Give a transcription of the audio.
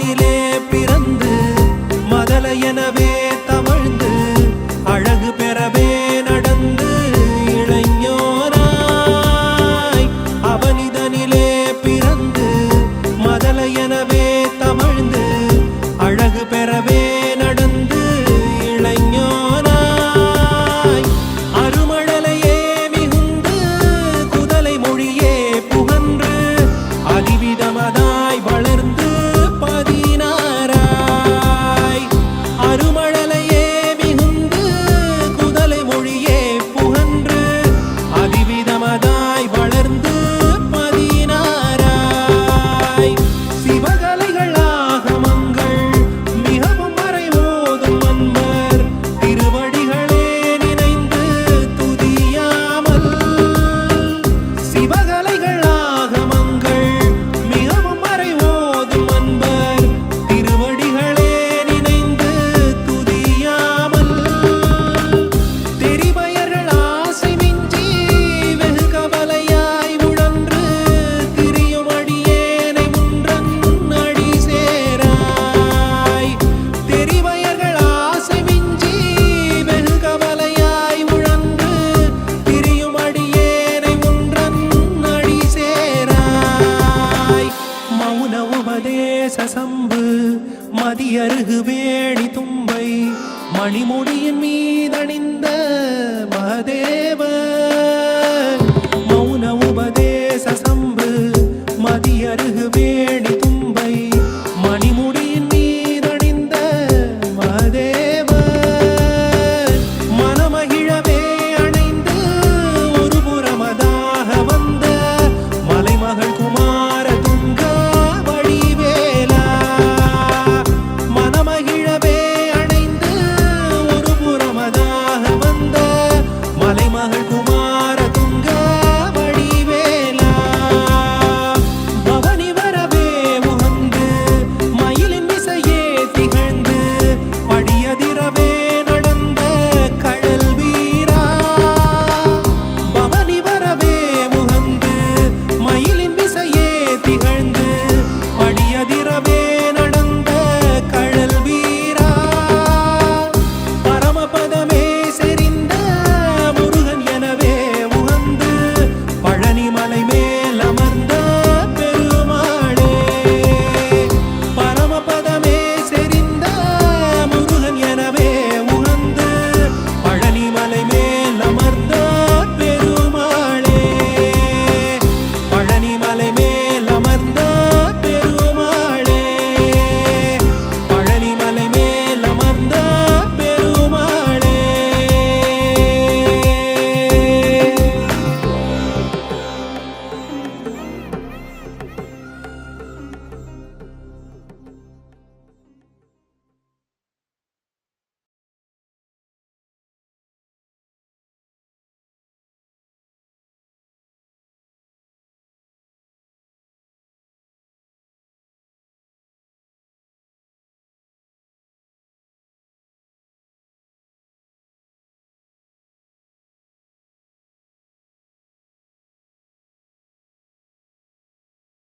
அவனிதனிலே பிறந்து மதல எனவே தவழ்ந்து அழகு பெறவே நடந்து இளைஞராய் அவனிதனிலே பிறந்து மதல எனவே தவழ்ந்து அழகு பெறவே நடந்து இளைஞராய் அருமழலையே மிகுந்து குதலை மொழியே புகன்று அதிவிதமதாய் வளர்ந்து பதினாராய் அருமழலையே மிகுந்து குதலை மொழியே புகன்று அதிவிதமதாய் வளர்ந்து பதினாராய் சிவகலைகளாக மங்கள் மிகவும் மறைவோதும் அன்பர் திருவடிகளே நினைந்து துதியாமல் சிவகலைகளாக மங்கள் மிகவும் மறைவோதும் அன்பர் திருவடிகளே நினைந்து துதியாமல் தெரிபயர்கள் ஆசை மிஞ்சி வெகு கவலையாய் உழன்று திரியும் அடியேனை முன்றன் அடி சேராய் தெரிபயர்கள் ஆசை மிஞ்சி வெகு கவலையாய் உழன்று திரியும் அடியேனை முன்றன் அடி சேராய் மௌன உபதேச சம்பு மதியருகு வேணி தும்பை மணிமுடியின் மீதணிந்த மகதேவன் மௌன உபதேச சம்பு மதியருகு வேணி தும்பை மணிமுடியின் மீதணிந்த மகதேவன் மனமகிழவே அணைந்து ஒரு புறமதாக வந்த மலைமகள் குமார்